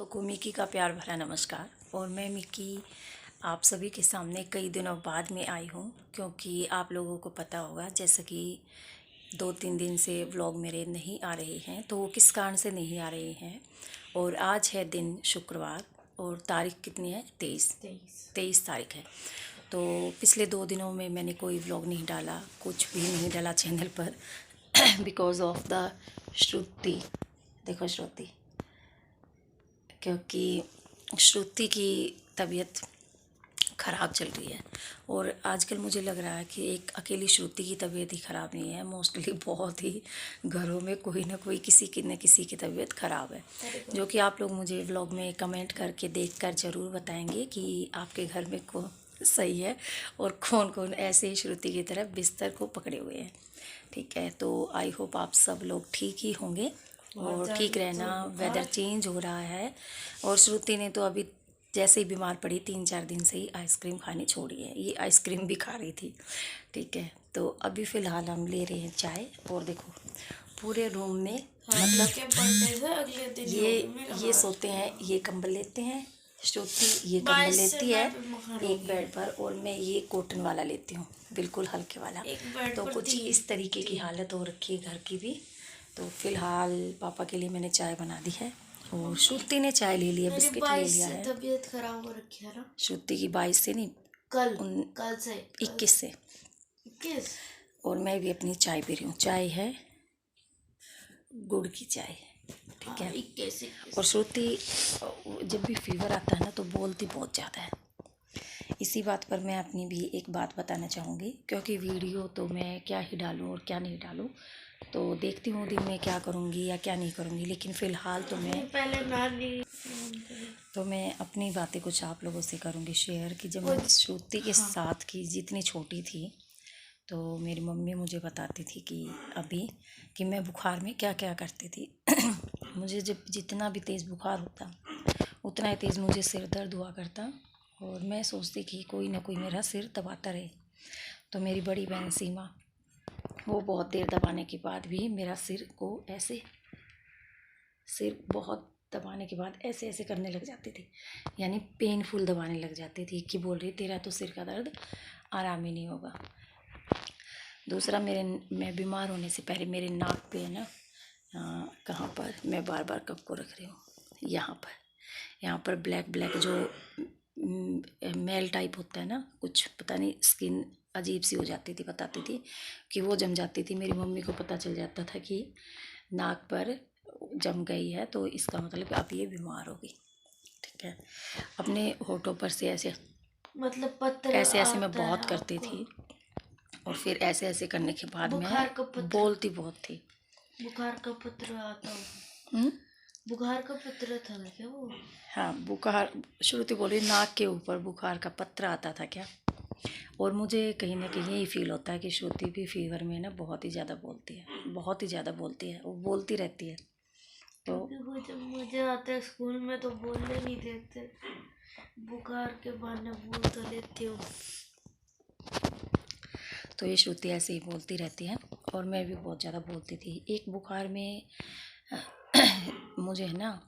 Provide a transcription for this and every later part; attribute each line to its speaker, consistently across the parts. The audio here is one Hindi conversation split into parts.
Speaker 1: दोस्तों को मिकी का प्यार भरा नमस्कार। और मैं मिकी आप सभी के सामने कई दिनों बाद में आई हूँ, क्योंकि आप लोगों को पता होगा जैसे कि 2-3 दिन से व्लॉग मेरे नहीं आ रहे हैं। तो वो किस कारण से नहीं आ रहे हैं। और आज है दिन शुक्रवार और तारीख कितनी है? 23 तारीख है। तो पिछले 2 दिनों में मैंने कोई व्लॉग नहीं डाला, कुछ भी नहीं डाला चैनल पर बिकॉज ऑफ द श्रुति। देखो श्रुति, क्योंकि श्रुति की तबीयत ख़राब चल रही है। और आजकल मुझे लग रहा है कि एक अकेली श्रुति की तबीयत ही ख़राब नहीं है, मोस्टली बहुत ही घरों में कोई ना कोई किसी की न किसी की तबीयत ख़राब है, जो कि आप लोग मुझे व्लॉग में कमेंट करके देखकर ज़रूर बताएंगे कि आपके घर में कौन सही है और कौन कौन ऐसे ही श्रुति की तरह बिस्तर को पकड़े हुए हैं। ठीक है, तो आई होप आप सब लोग ठीक ही होंगे और ठीक रहना। वेदर चेंज हो रहा है और श्रुति ने तो अभी जैसे ही बीमार पड़ी 3-4 दिन से ही आइसक्रीम खानी छोड़ी है। ये आइसक्रीम भी खा रही थी। ठीक है, तो अभी फ़िलहाल हम ले रहे हैं चाय। और देखो पूरे रूम में मतलब ये सोते हैं, ये कंबल लेते हैं, श्रुति ये कंबल लेती है एक बेड पर, और मैं ये कॉटन वाला लेती हूँ, बिल्कुल हल्के वाला। तो कुछ इस तरीके की हालत हो रखी है घर की भी। तो फिलहाल पापा के लिए मैंने चाय बना दी है और श्रुति ने चाय ले लिया, बिस्किट ले लिया है।
Speaker 2: तबीयत खराब हो रखी है ना
Speaker 1: श्रुति की 22 से नहीं,
Speaker 2: कल से
Speaker 1: 21 से।
Speaker 2: 21।
Speaker 1: और मैं भी अपनी चाय पी रही हूँ। चाय है गुड़ की चाय, ठीक है।
Speaker 2: 21।
Speaker 1: और श्रुति जब भी फीवर आता है ना तो बोलती बहुत ज़्यादा है। इसी बात पर मैं अपनी भी एक बात बताना चाहूँगी, क्योंकि वीडियो तो मैं क्या ही डालूँ और क्या नहीं डालूँ, तो देखती हूँ दिन में क्या करूँगी या क्या नहीं करूँगी। लेकिन फ़िलहाल तो मैं अपनी बातें कुछ आप लोगों से करूँगी शेयर, कि जब मैं श्रुति के साथ की जितनी छोटी थी तो मेरी मम्मी मुझे बताती थी कि अभी कि मैं बुखार में क्या क्या करती थी मुझे जब जितना भी तेज़ बुखार होता उतना ही तेज़ मुझे सिर दर्द हुआ करता, और मैं सोचती कि कोई ना कोई मेरा सिर दबाता रहे। तो मेरी बड़ी बहन सीमा, वो बहुत देर दबाने के बाद भी मेरा सिर बहुत दबाने के बाद ऐसे ऐसे करने लग जाती थी, यानी पेनफुल दबाने लग जाती थी कि बोल रही तेरा तो सिर का दर्द आराम ही नहीं होगा। दूसरा, मैं बीमार होने से पहले मेरे नाक पे है ना, कहाँ पर मैं बार बार कप को रख रही हूँ, यहाँ पर ब्लैक जो मेल टाइप होता है ना, कुछ पता नहीं, स्किन अजीब सी हो जाती थी, बताती थी कि वो जम जाती थी। मेरी मम्मी को पता चल जाता था कि नाक पर जम गई है, तो इसका मतलब अब ये बीमार होगी। ठीक है, अपने होठों पर से ऐसे
Speaker 2: मतलब पत्र
Speaker 1: ऐसे मैं बहुत करती थी, और फिर ऐसे ऐसे करने के बाद मैं बोलती बहुत थी।
Speaker 2: बुखार का पत्र आता हो। बुखार का पत्र था क्या वो?
Speaker 1: हाँ, बुखार, श्रुति बोल रही नाक के ऊपर बुखार का पत्र आता था क्या। और मुझे कहीं ना कहीं यही फील होता है कि श्रुति भी फीवर में ना बहुत ही ज़्यादा बोलती है, बहुत ही ज़्यादा बोलती है, वो बोलती रहती है। तो
Speaker 2: जब मुझे आते हैं स्कूल में तो बोलने नहीं देते, बुखार के बहाने बोल तो लेती हूँ।
Speaker 1: तो ये श्रुति ऐसे ही बोलती रहती है, और मैं भी बहुत ज़्यादा बोलती थी। एक बुखार में मुझे है ना,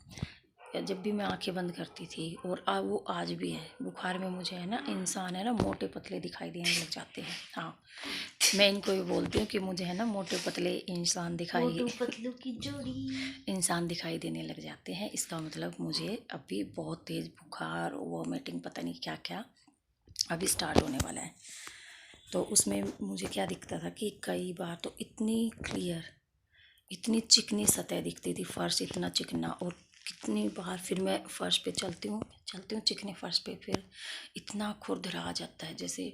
Speaker 1: जब भी मैं आंखें बंद करती थी, और वो आज भी है, बुखार में मुझे है ना, इंसान है ना मोटे पतले दिखाई देने लग जाते हैं। हाँ, मैं इनको भी बोलती हूँ कि मुझे है ना मोटे पतले इंसान
Speaker 2: पतलू की जोड़ी
Speaker 1: इंसान दिखाई देने लग जाते हैं। इसका मतलब मुझे अभी बहुत तेज़ बुखार, वॉमिटिंग, पता नहीं क्या क्या अभी स्टार्ट होने वाला है। तो उसमें मुझे क्या दिखता था कि कई बार तो इतनी क्लियर, इतनी चिकनी सतह दिखती थी, फर्श इतना चिकना। और कितनी बार फिर मैं फर्श पे चलती हूँ चिकने फर्श पे, फिर इतना खुरदरा आ जाता है, जैसे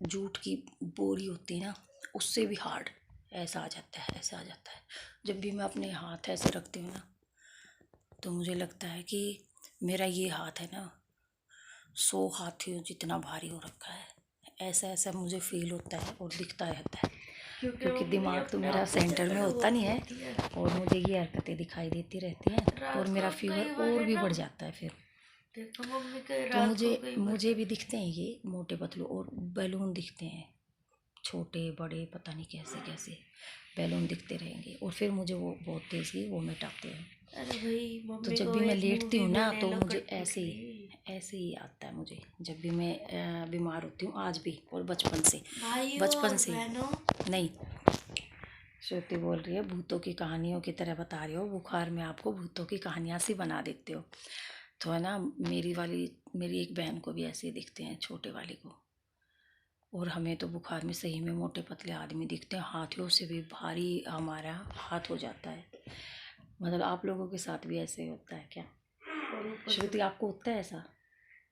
Speaker 1: जूट की बोरी होती है ना, उससे भी हार्ड ऐसा आ जाता है। जब भी मैं अपने हाथ ऐसे रखती हूँ ना, तो मुझे लगता है कि मेरा ये हाथ है ना 100 हाथियों जितना भारी हो रखा है। ऐसा मुझे फील होता है और दिखता रहता है, क्योंकि दिमाग तो मेरा सेंटर में होता नहीं है, और मुझे ये हरकतें दिखाई देती रहती हैं, और मेरा फीवर और भी बढ़ जाता है फिर। तो मुझे भी दिखते हैं ये मोटे पतलू, और बैलून दिखते हैं छोटे बड़े, पता नहीं कैसे कैसे बैलून दिखते रहेंगे, और फिर मुझे वो बहुत तेज़ी वोमिट आते हैं।
Speaker 2: अरे भाई
Speaker 1: तो
Speaker 2: मम्मी
Speaker 1: जब
Speaker 2: को
Speaker 1: भी मैं
Speaker 2: एक
Speaker 1: लेटती
Speaker 2: मूवी
Speaker 1: हूँ
Speaker 2: में
Speaker 1: ना तो
Speaker 2: नैनो
Speaker 1: मुझे
Speaker 2: कट दिख
Speaker 1: ऐसे ही आता है मुझे, जब भी मैं बीमार होती हूँ आज भी, और बचपन से,
Speaker 2: भाइयों
Speaker 1: बचपन
Speaker 2: और
Speaker 1: से।
Speaker 2: बहनों,
Speaker 1: नहीं, श्रुति बोल रही है भूतों की कहानियों की तरह बता रही हो, बुखार में आपको भूतों की कहानियाँ सी बना देते हो। तो है ना, मेरी एक बहन को भी ऐसे ही दिखते हैं, छोटे वाली को। और हमें तो बुखार में सही में मोटे पतले आदमी दिखते हैं, हाथियों से भी भारी हमारा हाथ हो जाता है। मतलब आप लोगों के साथ भी ऐसे ही होता है क्या?
Speaker 2: और ऊपर से
Speaker 1: श्रुति, आपको होता है ऐसा?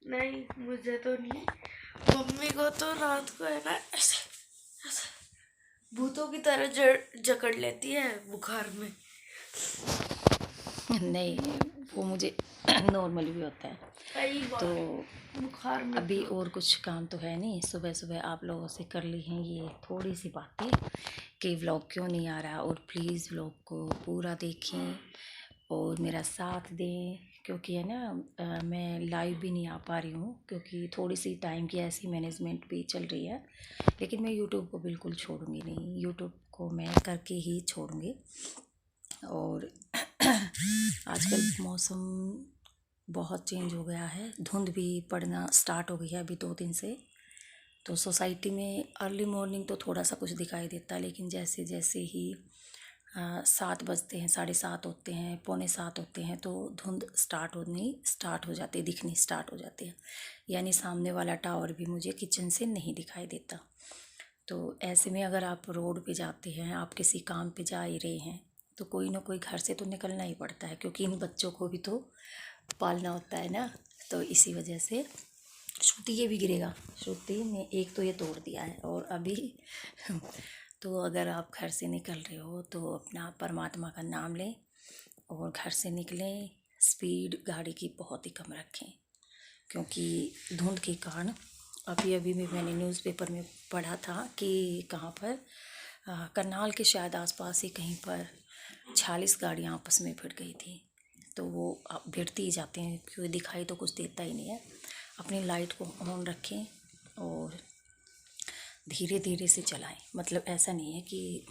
Speaker 2: नहीं, मुझे तो नहीं। मम्मी को तो रात को है ना ऐसे ऐसे भूतों की तरह जकड़ लेती है बुखार में।
Speaker 1: नहीं, वो मुझे नॉर्मली भी होता है।
Speaker 2: कई बार
Speaker 1: तो
Speaker 2: बुखार में
Speaker 1: अभी और कुछ काम तो है नहीं, सुबह सुबह आप लोगों से कर ली हैं ये थोड़ी सी बातें कि व्लॉग क्यों नहीं आ रहा। और प्लीज़ व्लॉग को पूरा देखें और मेरा साथ दें, क्योंकि है ना मैं लाइव भी नहीं आ पा रही हूँ, क्योंकि थोड़ी सी टाइम की ऐसी मैनेजमेंट भी चल रही है। लेकिन मैं यूट्यूब को बिल्कुल छोड़ूंगी नहीं, यूट्यूब को मैं करके ही छोड़ूंगी। और आजकल मौसम बहुत चेंज हो गया है, धुंध भी पड़ना स्टार्ट हो गई है अभी 2 दिन से। तो सोसाइटी में अर्ली मॉर्निंग तो थोड़ा सा कुछ दिखाई देता है, लेकिन जैसे जैसे ही 7 बजते हैं, 7:30 होते हैं, 6:45 होते हैं, तो धुंध स्टार्ट हो जाती है, दिखनी स्टार्ट हो जाती है। यानी सामने वाला टावर भी मुझे किचन से नहीं दिखाई देता। तो ऐसे में अगर आप रोड पे जाते हैं, आप किसी काम पे जा ही रहे हैं, तो कोई ना कोई घर से तो निकलना ही पड़ता है, क्योंकि इन बच्चों को भी तो पालना होता है ना। तो इसी वजह से श्रुति ये भी गिरेगा, श्रुति ने एक तो ये तोड़ दिया है। और अभी तो अगर आप घर से निकल रहे हो तो अपना परमात्मा का नाम लें और घर से निकलें। स्पीड गाड़ी की बहुत ही कम रखें, क्योंकि धुंध के कारण अभी भी मैंने न्यूज़पेपर में पढ़ा था कि कहाँ पर करनाल के शायद आसपास ही कहीं पर 46 गाड़ियाँ आपस में भिड़ गई थी। तो वो भिड़ती ही जाते हैं, क्योंकि दिखाई तो कुछ देता ही नहीं है। अपनी लाइट को ऑन रखें और धीरे धीरे से चलाएं। मतलब ऐसा नहीं है कि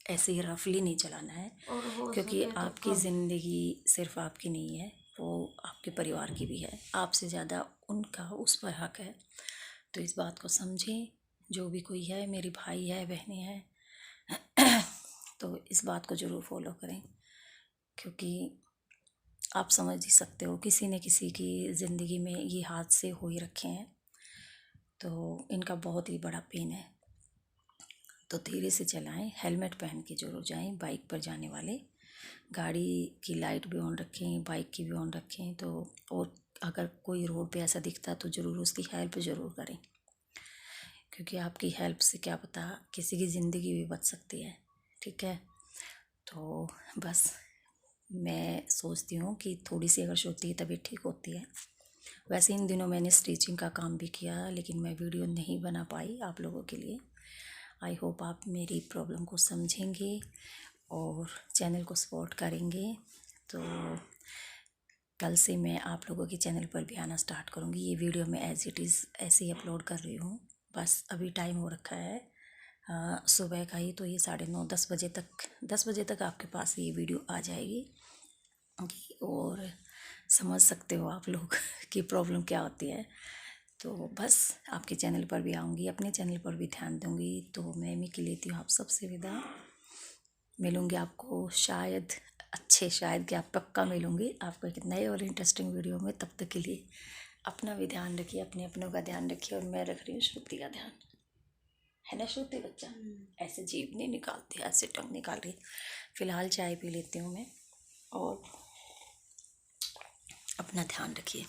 Speaker 1: ऐसे ही रफली नहीं चलाना है,
Speaker 2: और हो
Speaker 1: क्योंकि
Speaker 2: सके तो
Speaker 1: आपकी ज़िंदगी सिर्फ आपकी नहीं है, वो आपके परिवार की भी है। आपसे ज़्यादा उनका उस पर हक है। तो इस बात को समझें, जो भी कोई है, मेरी भाई है, बहनें हैं, तो इस बात को ज़रूर फॉलो करें, क्योंकि आप समझ ही सकते हो किसी न किसी की ज़िंदगी में ये हादसे हो ही रखे हैं, तो इनका बहुत ही बड़ा पेन है। तो धीरे से चलाएं, हेलमेट पहन के जरूर जाएं। बाइक पर जाने वाले गाड़ी की लाइट भी ऑन रखें, बाइक की भी ऑन रखें। तो और अगर कोई रोड पे ऐसा दिखता है तो ज़रूर उसकी हेल्प ज़रूर करें, क्योंकि आपकी हेल्प से क्या पता किसी की ज़िंदगी भी बच सकती है। ठीक है, तो बस मैं सोचती हूँ कि थोड़ी सी अगर श्रुति की तबीयत ठीक होती है। वैसे इन दिनों मैंने स्टिचिंग का काम भी किया, लेकिन मैं वीडियो नहीं बना पाई आप लोगों के लिए। आई होप आप मेरी प्रॉब्लम को समझेंगे और चैनल को सपोर्ट करेंगे। तो कल से मैं आप लोगों के चैनल पर भी आना स्टार्ट करूँगी। ये वीडियो मैं एज़ इट इज़ ऐसे ही अपलोड कर रही हूँ। बस अभी टाइम हो रखा है सुबह का ही, तो ये 9:30 10 बजे तक आपके पास ये वीडियो आ जाएगी। और समझ सकते हो आप लोग कि प्रॉब्लम क्या होती है। तो बस आपके चैनल पर भी आऊँगी, अपने चैनल पर भी ध्यान दूँगी। तो मैं मिकी लेती हूँ आप सबसे विदा। मिलूँगी आपको शायद क्या पक्का मिलूँगी आपको एक नए और इंटरेस्टिंग वीडियो में। तब तक के लिए अपना भी ध्यान रखिए, अपनों का ध्यान रखिए। और मैं रख रही हूँ श्रुति का ध्यान, है ना श्रुति बच्चा? ऐसे जीभ नहीं निकालती, ऐसे टंग निकाल रही। फिलहाल चाय पी लेती हूँ मैं, और अपना ध्यान रखिए।